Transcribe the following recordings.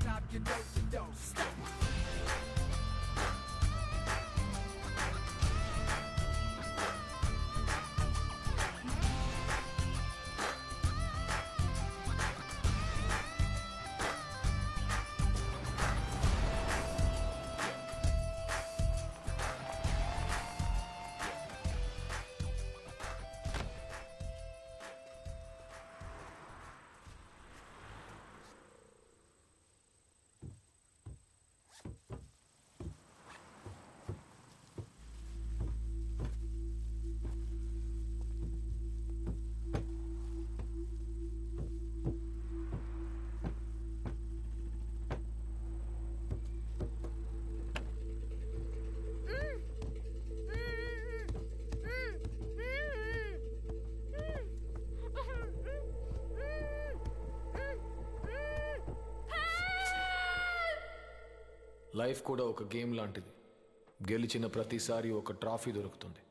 stop, you don't stop. Life కూడా ఒక game లాంటిది. గెలిచిన ప్రతిసారి ఒక ట్రాఫీ దొరుకుతుంది.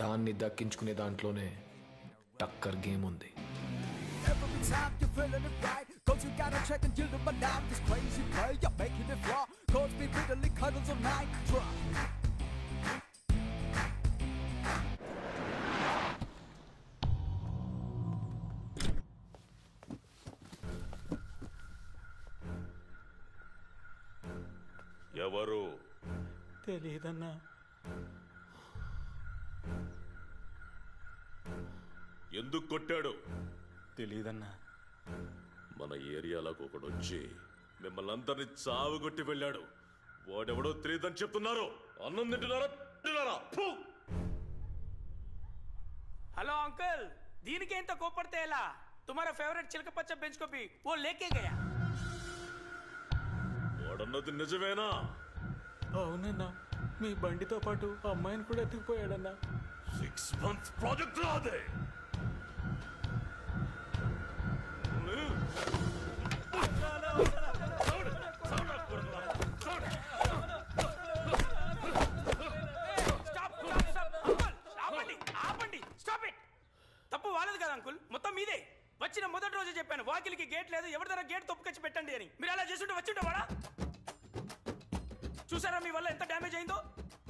దాన్ని దక్కించుకునే దాంట్లోనే టక్కర్ గేమ్ ఉంది. Every time you're feeling it right, cause you gotta check and yield them alive. This crazy play, you're making it raw. Cause me bitterly cuddles all night. Drop. ఎవరు తెలీదన్నా. ఎందుకు కొట్టాడు తెలీదన్నా. మన ఏరియాలోకి ఒకడు వచ్చి మిమ్మల్ని అందరినీ చావుగొట్టి వెళ్ళాడు. వాడెవడో తెలియదని చెప్తున్నారు. అన్నం తింటున్నారా? హలో అంకుల్, దీనికి ఎంత కోపడితే ఎలా? తుమారా ఫేవరెట్ చిలక పచ్చ బెంచ్ కోపి ఓ లేకే గయా. వాడన్నది నిజమేనా? అవునన్నా, మీ బండితో పాటు అమ్మాయిని కూడా ఎత్తుకుపోయాడన్నా. 6 months ప్రాజెక్ట్ రాదే. తప్పు వాళ్ళది కదా అంకుల్, మొత్తం మీదే. వచ్చిన మొదటి రోజు చెప్పాను వాకిలికి గేట్ లేదు, ఎవరి దగ్గర గేట్ తొప్పుకొచ్చి పెట్టండి అని. మీరు అలా చేస్తుంటే వచ్చింటే వాడా? చూసారా మీ వల్ల ఎంత డ్యామేజ్ అయిందో?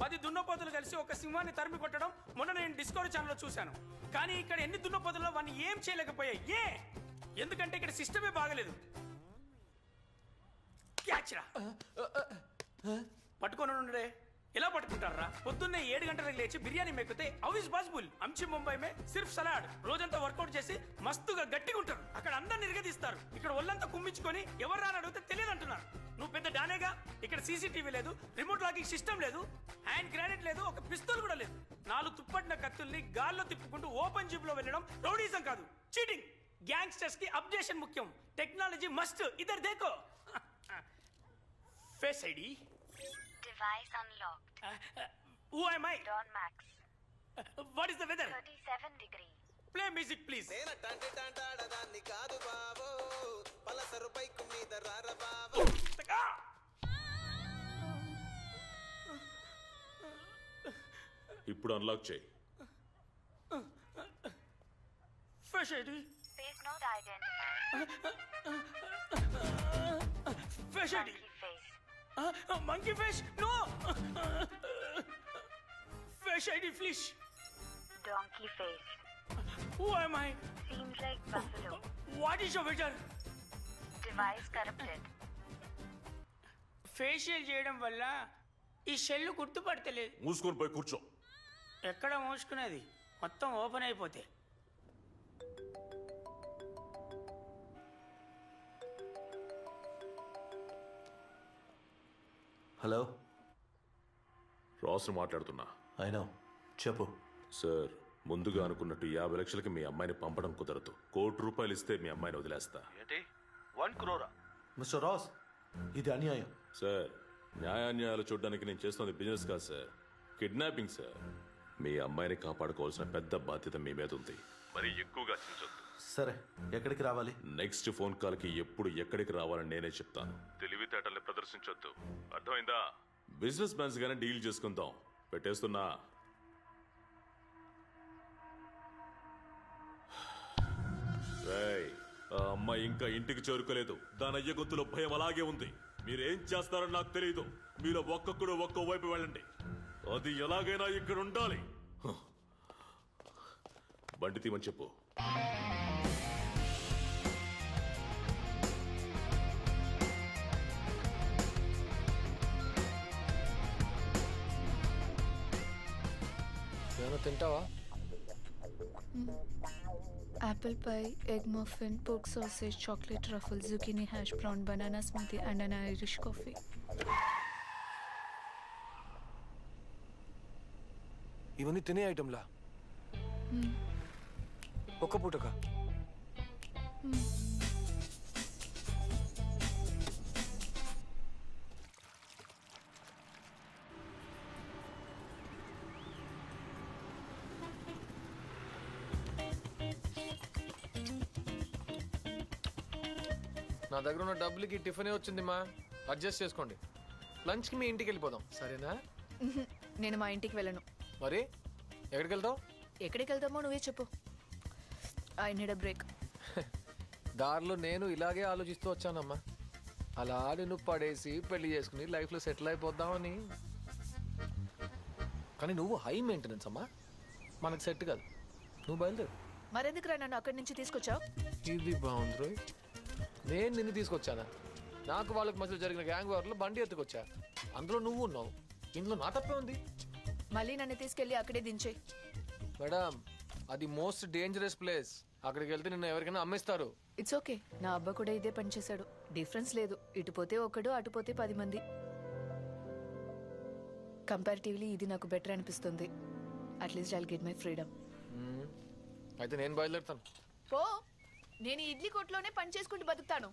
10 దున్నపోతులు కలిసి ఒక సింహాన్ని తరిమి కొట్టడం మొన్న నేను డిస్కవరీ ఛానల్లో చూశాను. కానీ ఇక్కడ ఎన్ని దున్నపోతుల్లో వాడిని ఏం చేయలేకపోయాయి. ఎందుకంటే ఇక్కడ సిస్టమే బాగలేదు. పట్టుకొని ఉండరే. ఎలా పట్టుకుంటారా? పొద్దున్నే 7 గంటలకు లేచి బిర్యానీ మెక్కితే హౌ ఇస్ పాసిబుల్? అంచి ముంబై మే సిర్ఫ్ సలాడ్. రోజంతా వర్కౌట్ చేసి మస్తుగా గట్టిగా ఉంటారు. అక్కడ అందరిని నిరగదీస్తారు. ఇక్కడ ఒళ్ళంతా కుమ్మించుకొని ఎవరు రాని అడిగితే తెలియదు అంటున్నారు. నువ్వు పెద్ద డానేగా. ఇక్కడ సీసీటీవీ లేదు, రిమోట్ లాకింగ్ సిస్టమ్ లేదు, హ్యాండ్ గ్రానైట్ లేదు, ఒక పిస్తూల్ కూడా లేదు. 4 తుప్పటిన కత్తుల్ని గాల్లో తిప్పుకుంటూ ఓపెన్ జీప్ లో వెళ్ళడం రౌడీజం కాదు, చీటింగ్. గ్యాంగ్స్టర్స్ కి అప్డేషన్ ముఖ్యం. Technology must. ఇద్దరు దేకో. Face ID. Device unlocked. Who am I? Don Max. What is the weather? 37 degrees. Play music please. నేన టంటి టంటాడదాన్ని కాదు బాబో, పలసరు బైక్ మీద రార బాబో. ఇప్పుడు అన్లాక్ చేయి. Face ID. Face not identified. Face ID. Monkey face. Monkey face? No! Face ID fish. Donkey face. Who am I? Seems like buffalo. What is your weather? Device corrupted. Facial చేయడం వల్ల ఈ shell గుర్తుపడతలేదు. మూసుకొని పోయి కూర్చో. ఎక్కడ మూసుకునేది? మొత్తం open అయిపోతే. Hello, రాసు మాట్లాడుతున్నా. అయినా చెప్పు. సార్, ముందుగా అనుకున్నట్టు 50 లక్షలకి మీ అమ్మాయిని పంపడం కుదరదు. ₹1 కోటి ఇస్తే మీ అమ్మాయిని వదిలేస్తా. ఏంటి 1 crore? మిస్టర్ రాస్, ఇది అన్యాయం. సార్, న్యాయాన్యాయాలు చూడడానికి నేను చేస్తున్నది బిజినెస్ కాదు సార్, కిడ్నాపింగ్ సార్. మీ అమ్మాయిని కాపాడుకోవాల్సిన పెద్ద బాధ్యత మీ మీద ఉంది. మరి ఎక్కువగా చించొద్దు. సరే, ఎక్కడికి రావాలి? నెక్స్ట్ ఫోన్ కాల్ కి ఎప్పుడు ఎక్కడికి రావాలని నేనే చెప్తాను. తెలివితేటల్ని ప్రదర్శించొద్దు, అర్థమైందా? బిజినెస్ మ్యాన్స్ గానే డీల్ చేసుకుందాం. పెట్టేస్తున్నా. ఆ అమ్మాయి ఇంకా ఇంటికి చేరుకోలేదు. దాని అయ్య గొంతులో భయం అలాగే ఉంది. మీరేం చేస్తారో నాకు తెలియదు. మీరు ఒక్కొక్కడు ఒక్కో వైపు వెళ్ళండి. అది ఎలాగైనా ఇక్కడ ఉండాలి. బండి తీమని చెప్పు. ఏమైనా తింటావా? Apple pie, egg muffin, pork sausage, chocolate truffle, zucchini hash brown, banana smoothie and an Irish coffee. ఇవన్నీ తినే ఐటమ్లా? ఒక్క పూటకా? నా దగ్గర ఉన్న డబ్బులకి టిఫినే వచ్చింది మా. అడ్జస్ట్ చేసుకోండి. లంచ్కి మీ ఇంటికి వెళ్ళిపోదాం, సరేనా? నేను మా ఇంటికి వెళ్ళను. మరి ఎక్కడికి వెళ్తావు? ఎక్కడికి వెళ్తామో నువ్వే చెప్పు. I need a break. దారిలో నేను ఇలాగే ఆలోచిస్తూ వచ్చానమ్మా. అలా నేను పడేసి పెళ్లి చేసుకుని లైఫ్లో సెటిల్ అయిపోద్దామని. కానీ నువ్వు హై మెయింటెనెన్స్ అమ్మా, మనకు సెట్ కాదు. నువ్వు బయలుదేరు. మరెందుకురా నన్ను అక్కడి నుంచి తీసుకొచ్చావు? ఇది బాగుంది రోయ్. నేను నిన్ను తీసుకొచ్చానా? నాకు వాళ్ళకి మధ్యలో జరిగిన గ్యాంగ్ వార్లో బండి ఎత్తుకొచ్చా. అందులో నువ్వు ఉన్నావు. ఇందులో నా తప్పే ఉంది. మళ్ళీ నన్ను తీసుకెళ్ళి అక్కడే దించేయి. మేడం, అది మోస్ట్ డేంజరస్ ప్లేస్. అక్కడికి వెళ్తే నిన్ను ఎవరికైనా అమ్మేస్తారు. It's okay. నా అబ్బా కూడా ఇదే పని చేశాడు. డిఫరెన్స్ లేదు. ఇటుపోతే ఒకడు, అటుపోతే 10 మంది. కంపారిటివ్లీ ఇది నాకు బెటర్ అనిపిస్తుంది. At least I'll get my freedom. అయితే నేను బయలుదేరుతాను. పో. నేను ఈ ఇడ్లీ కొట్లోనే పని చేసుకుంటూ బతుకుతాను.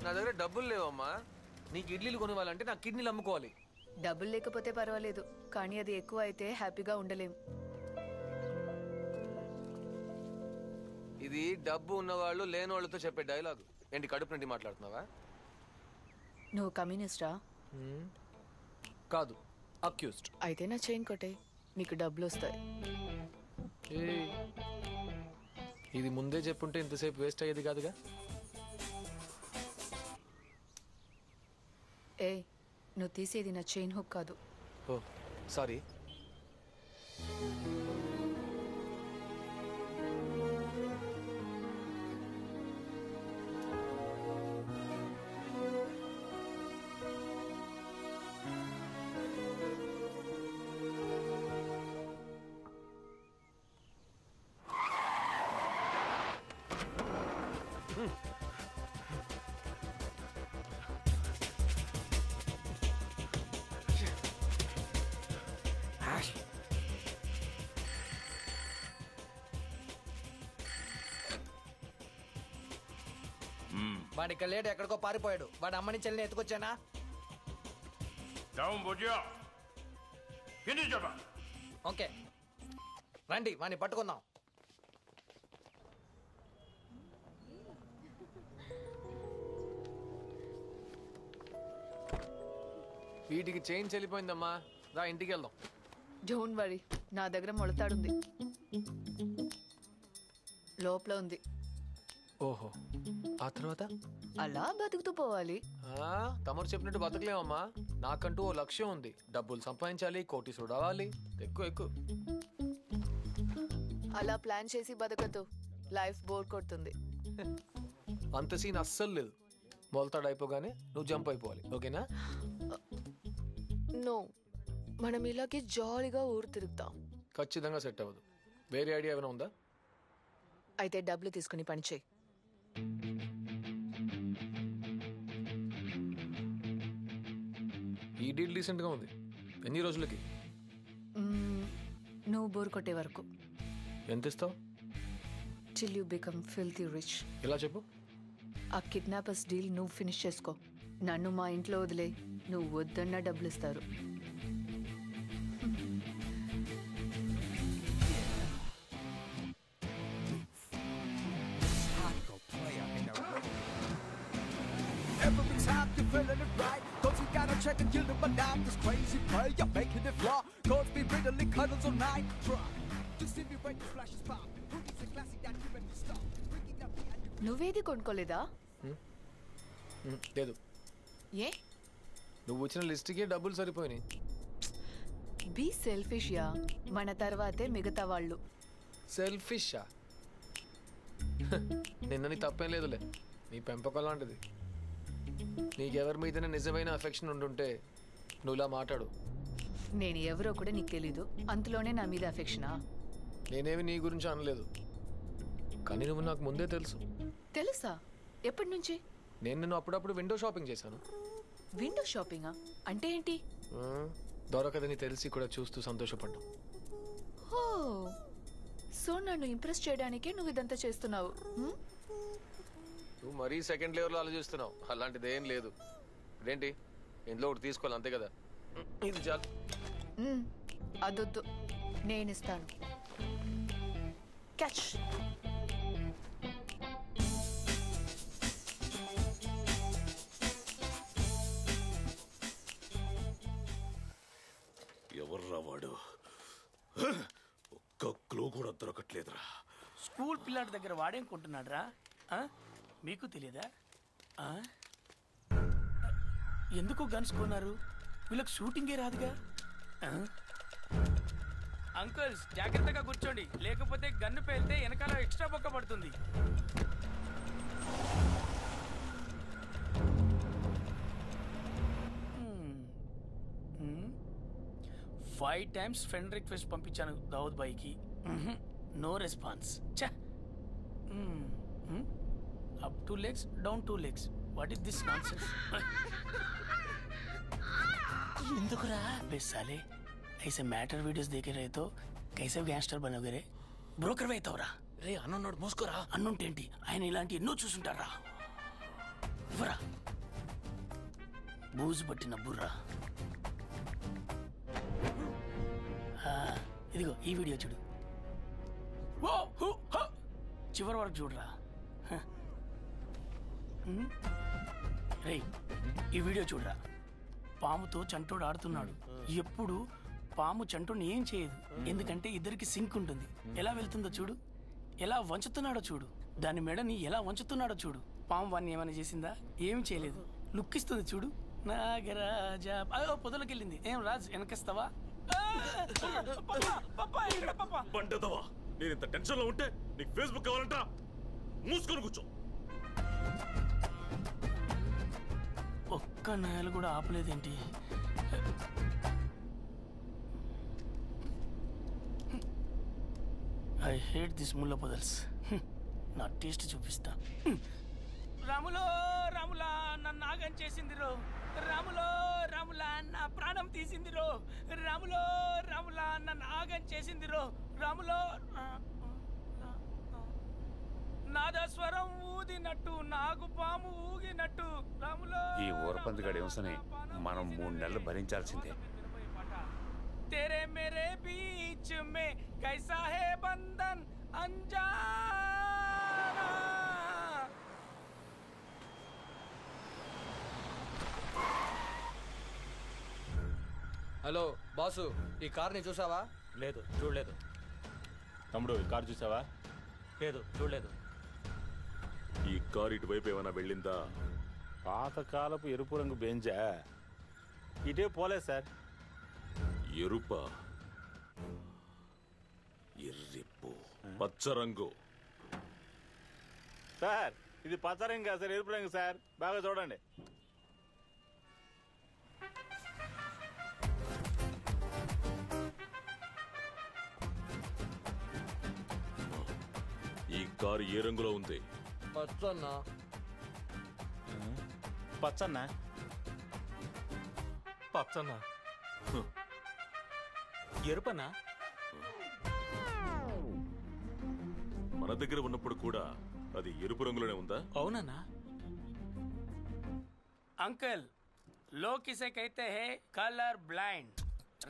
నా దగ్గర డబ్బులు లేవమ్మా. నీకు ఇడ్లీలు కొనివ్వాలంటే నా కిడ్నీలు అమ్ముకోవాలి. డబ్బులు లేకపోతే పర్వాలేదు, కానీ అది ఎక్కువ అయితే హ్యాపీగా ఉండలేం. ఇది డబ్బు ఉన్నవాళ్ళు లేని వాళ్ళతో చెప్పే డైలాగ్. ఏంటి కడుపు నుండి మాట్లాడుతున్నావా? నువ్వు కమ్యూనిస్టా? కాదు, అక్యూస్డ్. అయితే నా చైన్ కొట్టే, నీకు డబ్బులు వస్తాయి. ఇది ముందే చెప్పుంటే ఇంతసేపు వేస్ట్ అయ్యేది కాదుగా. ఏ, నువ్వు తీసేది నా చైన్ హుక్ కాదు. ఓ సారీ. వాడి ఇక్కడ లేడు, ఎక్కడికో పారిపోయాడు. వాడి అమ్మని చెల్లిని ఎత్తుకొచ్చానా? ఓకే రండి, వాడిని పట్టుకుందాం. వీటికి చైన్ చెల్లిపోయిందమ్మా. రా ఇంటికి వెళ్దాం. డోంట్ వరీ, నా దగ్గర మొలతాడుంది. లోపల ఉంది. ఓహో, ఆ తర్వాత అలా బతుకుతూ పోవాలి. తమరు చెప్పినట్టు బతకలేమమ్మా. నాకంటూ ఓ లక్ష్యం ఉంది. డబ్బులు సంపాదించాలి, కోటీసుడు అవ్వాలి. ఎక్కువ అలా ప్లాన్ చేసి బతకదు. లైఫ్ బోర్ కొడుతుంది. అంత సీన్ అస్సలు లేదు. మొలతాడు అయిపోగానే నువ్వు జంప్ అయిపోవాలి, ఓకేనా? నో, మనం ఇలాగే జాలీగా ఊరు తిరుగుతాం. ఖచ్చితంగా సెట్ అవ్వదు. వేరే ఐడియా ఏమైనా ఉందా? అయితే డబ్బులు తీసుకుని పని చేయి. ఈ డీల్ డీసెంట్ గా ఉంది. ఎన్ని రోజులకి? నువ్వు బోర్ కొట్టే వరకు. ఎంత ఇస్తావు? till you become filthy rich. ఎలా చెప్పు? ఆ కిడ్నాపర్స్ డీల్ నువ్వు ఫినిష్ చేసుకో. నన్ను మా ఇంట్లో వదిలే. నువ్వు వద్దన్నా డబ్బులు ఇస్తారు. Every time you're feeling it right, don't you gotta check and kill them, but now this crazy play, you're making it raw. Cause be riddle bitterly cuddles all night. Try to see me when your flashes pop. Who needs a classic that you make me stop? Bringing up the end. నువ్వేది కొనుక్కోలేదా? లేదు. ఏ? నువ్వు వచ్చిన లిస్ట్కే డబ్బులు సరిపోయినాయి. Be selfish yeah, మన తర్వాతే మిగతా వాళ్ళు. సెల్ఫిషా? నిన్నని తప్పేం లేదులే, నీ పెంపకం లాంటిది. నీకెవరి మీదనే నిజమైన అఫెక్షన్ ఉండుంటే నువ్వు ఇలా మాట్లాడు. నేను ఎవరో కూడా నీకు తెలీదు, అంతలోనే నా మీద అఫెక్షనా? నేనేమి నీ గురించి అనలేదు, కానీ నువ్వు నాకు ముందే తెలుసు. తెలుసా? ఎప్పటి నుంచి? నేను నిన్ను అప్పుడప్పుడు విండో షాపింగ్ చేశాను. విండో షాపింగా అంటే ఏంటి? దొరకదని తెలిసి కూడా చూస్తూ సంతోషపడ్డా. ఓ, సో నన్ను ఇంప్రెస్ చేయడానికే నువ్వు ఇదంతా చేస్తున్నావు. నువ్వు మరీ సెకండ్ లెవెల్లో ఆలోచిస్తున్నావు, అలాంటిది ఏం లేదు. ఇదేంటి, ఇంట్లో ఒకటి తీసుకోవాలి అంతే కదా, ఇది చాలు. అదొద్దు, నేను ఇస్తాను. క్యాచ్. ఎవర్రా వాడు? ఒక్క క్లూ కూడా దొరకట్లేదురా. స్కూల్ పిల్లాడి దగ్గర వాడేం కొంటున్నాడు రా? మీకు తెలియదా? ఎందుకు గన్స్ కొన్నారు? వీళ్ళకి షూటింగే రాదుగా. అంకుల్స్ జాగ్రత్తగా కూర్చోండి, లేకపోతే గన్ను పేలితే వెనకాల ఎక్స్ట్రా బొక్క పడుతుంది. ఫైవ్ టైమ్స్ ఫ్రెండ్ రిక్వెస్ట్ పంపించాను దావుద్ బాయ్కి, no response. Up 2 legs, down 2 legs. What is this nonsense? ఎందుకురా బెస్సాలే? ऐसे मैटर वीडियोस देखे रहे तो कैसे गैंगस्टर बनोगे रे? బ్రోకర్ అవుతావురా రే. అన్నున్నాడు మోసుకోరా. అన్నుంటేంటి, ఆయన ఇలాంటి ఎన్నో చూసుంటారా. ఇవ్వరా బూజు పట్టిన బుర్రా. ఇదిగో ఈ వీడియో చూడు, చివరి వరకు చూడరా. రే ఈ వీడియో చూడరా. పాముతో చంటోడు ఆడుతున్నాడు. ఎప్పుడు పాము చంటోని ఏం చేయదు, ఎందుకంటే ఇద్దరికి సింక్ ఉంటుంది. ఎలా వెళ్తుందో చూడు, ఎలా వంచుతున్నాడో చూడు, దాని మెడని ఎలా వంచుతున్నాడో చూడు. పాము వాడిని ఏమైనా చేసిందా? ఏం చేయలేదు. లుక్ ఇస్తుంది చూడు. నాగరాజా పొదలోకి వెళ్ళింది. ఏం రాజ్ వెనకస్తావా? బండదవా, నేను ఇంత టెన్షన్ లో ఉంటే నీకు ఫేస్బుక్ కావాలంట? మూసుకొని కూర్చో. ఒక్క నాయలు కూడా ఆపలేదేంటి? ఐ హేట్ దిస్ ముల్ల పొదల్స్. నా టేస్ట్ చూపిస్తా. రాములో రాములా నన్ను నాగం చేసిందిరో, రాములో రాములా నా ప్రాణం తీసిందిరో, రాములో రాములా నన్ను ఆగం చేసిందిరో, రాములో నాదస్వరం ఊదినట్టు నాగు పాము ఊగినట్టు, రాములో. ఈ ఊరపందిగాడు ఏమసని మనం 3 నెలలు భరించాల్సిందే. तेरे मेरे बीच में कैसा है बंधन अंजाना. హలో బాసు, ఈ కార్ని చూసావా? లేదు, చూడలేదు. తమ్ముడు, ఈ కారు చూసావా? లేదు, చూడలేదు. ఈ కారు ఇటువైపు ఏమైనా వెళ్ళిందా? పాతకాలపు ఎరుపు రంగు బెంజా? ఇటే పోలే సార్. ఎరుప, ఎర్రిప్పు, పచ్చ రంగు. సార్ ఇది పచ్చ రంగు కాదు సార్, ఎరుపు రంగు సార్. బాగా చూడండి. ఈ కారు ఏ రంగులో ఉంది? పచ్చన్నా. పచ్చన్నా? పచ్చన్నా? ఎరుపన్నా? మన దగ్గర ఉన్నప్పుడు కూడా అది ఎరుపు రంగులోనే ఉందా? అవునన్నా. अंकल लोग किसे कहते हैं कलर ब्लाइंड.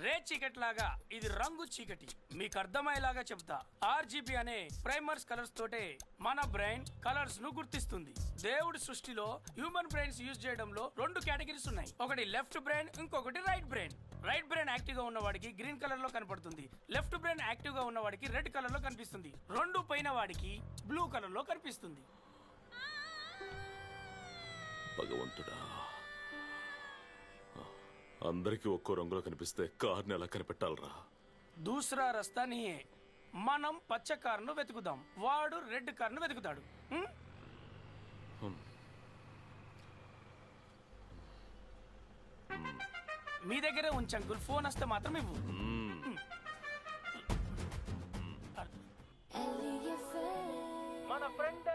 రే చీకటి లాగా ఇది రంగు చీకటి. మీకు అర్థమయ్యేలాగా చెప్తా. RGB అనే ప్రైమర్స్ కలర్స్ తోటే మన బ్రెయిన్ కలర్స్ ను గుర్తిస్తుంది. దేవుడి సృష్టిలో హ్యూమన్ బ్రెయిన్స్ యూజ్ చేయడంలో 2 కేటగిరీస్ ఉన్నాయి. ఒకటి లెఫ్ట్ బ్రెయిన్, ఇంకొకటి right brain. Right brain active గా ఉన్న వాడికి గ్రీన్ కలర్ లో కనపడుతుంది. లెఫ్ట్ బ్రెయిన్ యాక్టివ్ గా ఉన్న వాడికి రెడ్ కలర్ లో కనిపిస్తుంది. 2 పైన వాడికి బ్లూ కలర్ లో కనిపిస్తుంది. భగవంతుడా, అందరికీ ఒక్కో రంగులో కనిపిస్తే కార్ని ఎలా కనిపెట్టాలరా? దూసరా రస్తా నీయే. మనం పచ్చ కార్ను వెతుకుదాం, వాడు రెడ్ కార్ను వెతుకుతాడు. మీ దగ్గరే ఉంచంకుల్, ఫోన్ వస్తే మాత్రం ఇవ్వు. మన ఫ్రెండ్